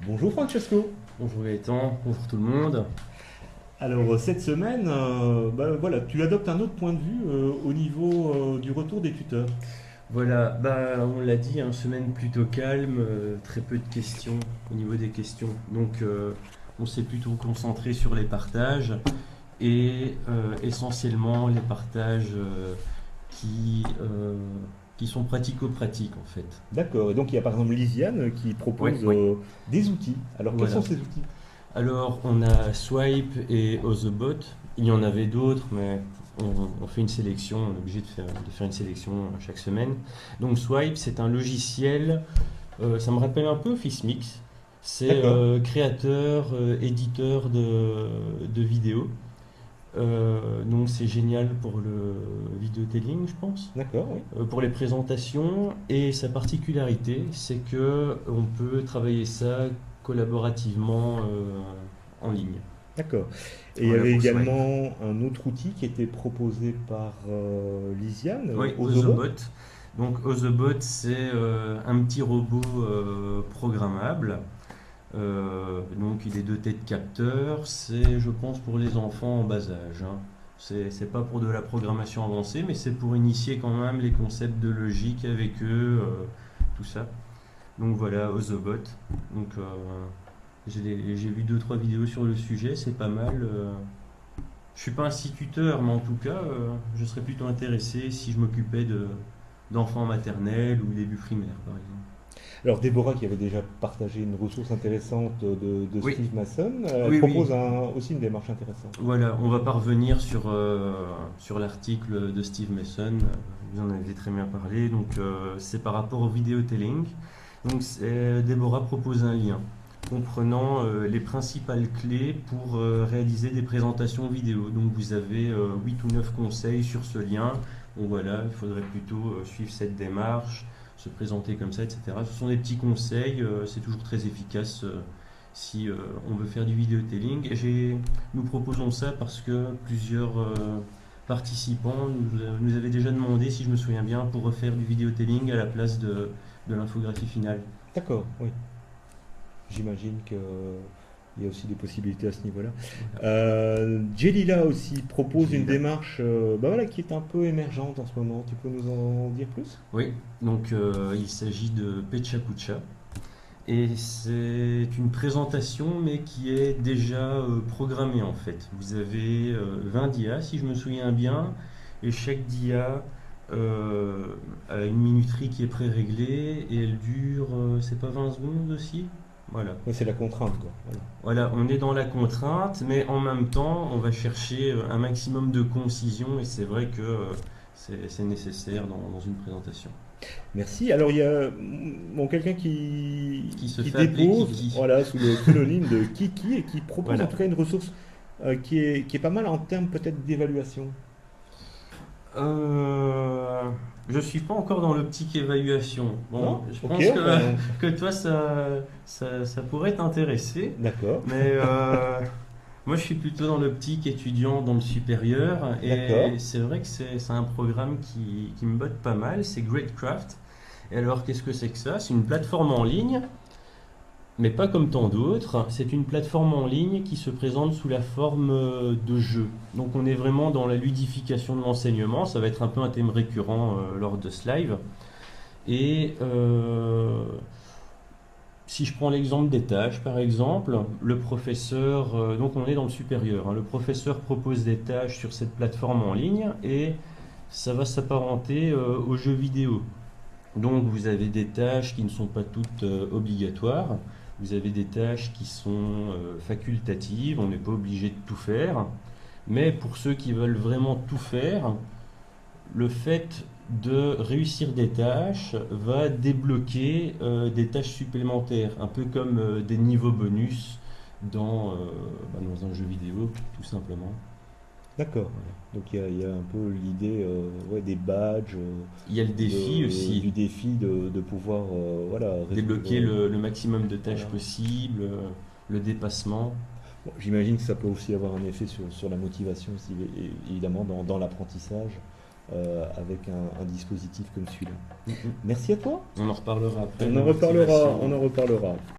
Bonjour Francesco. Bonjour Gaëtan, bonjour tout le monde. Alors cette semaine, voilà, tu adoptes un autre point de vue au niveau du retour des tuteurs. Voilà, on l'a dit, une semaine plutôt calme, très peu de questions au niveau des questions. Donc on s'est plutôt concentré sur les partages et essentiellement les partages qui sont pratico-pratiques en fait. D'accord. Et donc il y a par exemple Lisiane qui Oui, propose oui, des outils. Alors quels sont voilà. ces outils? Alors, on a Swipe et Othebot. Il y en avait d'autres, mais on fait une sélection. On est obligé de faire une sélection chaque semaine. Donc, Swipe, c'est un logiciel. Ça me rappelle un peu Officemix. C'est D'accord. créateur, éditeur de vidéos. Donc, c'est génial pour le vidéotelling, je pense. D'accord, oui. Pour les présentations. Et sa particularité, c'est que on peut travailler ça collaborativement en ligne. D'accord. Et il y Voilà avait pour Swipe. également un autre outil qui était proposé par Lisiane, Oui, Ozobot. Othebot. Donc Othebot, c'est un petit robot programmable. Donc il est doté de capteurs. C'est, je pense, pour les enfants en bas âge, hein. C'est pas pour de la programmation avancée, mais c'est pour initier quand même les concepts de logique avec eux, tout ça. Donc voilà, Othebot. Donc j'ai vu deux trois vidéos sur le sujet, c'est pas mal. Je suis pas instituteur, mais en tout cas, je serais plutôt intéressé si je m'occupais d'enfants maternels ou début primaire, par exemple. Alors Déborah qui avait déjà partagé une ressource intéressante de Oui, Steve Mason, elle oui, oui. propose aussi une démarche intéressante. Voilà, on va pas revenir sur l'article de Steve Mason. Vous en avez très bien parlé. Donc, c'est par rapport au vidéotelling. Donc, Déborah propose un lien comprenant les principales clés pour réaliser des présentations vidéo. Donc, vous avez 8 ou 9 conseils sur ce lien. Donc, voilà, il faudrait plutôt suivre cette démarche, se présenter comme ça, etc. Ce sont des petits conseils. C'est toujours très efficace si on veut faire du vidéotelling. Nous proposons ça parce que plusieurs participants nous avaient déjà demandé, si je me souviens bien, pour refaire du vidéotelling à la place de l'infographie finale. D'accord, oui. J'imagine qu'il y a aussi des possibilités à ce niveau-là. Voilà. Jelila aussi propose J'ai une là. démarche voilà, qui est un peu émergente en ce moment. Tu peux nous en dire plus? Oui, donc il s'agit de Pechakucha. Et c'est une présentation, mais qui est déjà programmée en fait. Vous avez 20 dias, si je me souviens bien, et chaque dia a une minuterie qui est pré-réglée, et elle dure, c'est pas 20 secondes aussi? Voilà. Oui, c'est la contrainte, quoi. Voilà. Voilà, on est dans la contrainte, mais en même temps, on va chercher un maximum de concision, et c'est vrai que c'est nécessaire dans une présentation. Merci. Alors, il y a bon, quelqu'un Qui se qui fait appeler dépose Kiki. voilà, sous le ligne de Kiki et qui propose en Voilà. tout cas une ressource qui est pas mal en termes peut-être d'évaluation. Euh, je suis pas encore dans l'optique évaluation. Bon, Non? je Ok, pense ben, que toi, ça pourrait t'intéresser, d'accord. mais moi, je suis plutôt dans l'optique étudiant dans le supérieur, D'accord. et c'est vrai que c'est un programme qui me botte pas mal, c'est GreatCraft. Et alors, qu'est-ce que c'est que ça? C'est une plateforme en ligne, mais pas comme tant d'autres. C'est une plateforme en ligne qui se présente sous la forme de jeu. Donc on est vraiment dans la ludification de l'enseignement. Ça va être un peu un thème récurrent lors de ce live. Et si je prends l'exemple des tâches, par exemple, le professeur, donc on est dans le supérieur, hein, le professeur propose des tâches sur cette plateforme en ligne et ça va s'apparenter aux jeux vidéo. Donc vous avez des tâches qui ne sont pas toutes obligatoires, vous avez des tâches qui sont facultatives, on n'est pas obligé de tout faire, mais pour ceux qui veulent vraiment tout faire, le fait de réussir des tâches va débloquer des tâches supplémentaires, un peu comme des niveaux bonus dans un jeu vidéo, tout simplement. D'accord. Voilà. Donc il y a un peu l'idée ouais, des badges, Il y a le défi du aussi, défi de pouvoir voilà, résoudre. débloquer le maximum de tâches Voilà. possibles, le dépassement. Bon, j'imagine que ça peut aussi avoir un effet sur la motivation, évidemment, dans l'apprentissage, avec un dispositif comme celui-là. Mm, mm. Merci à toi. On en reparlera après On de la en reparlera. motivation. On en reparlera.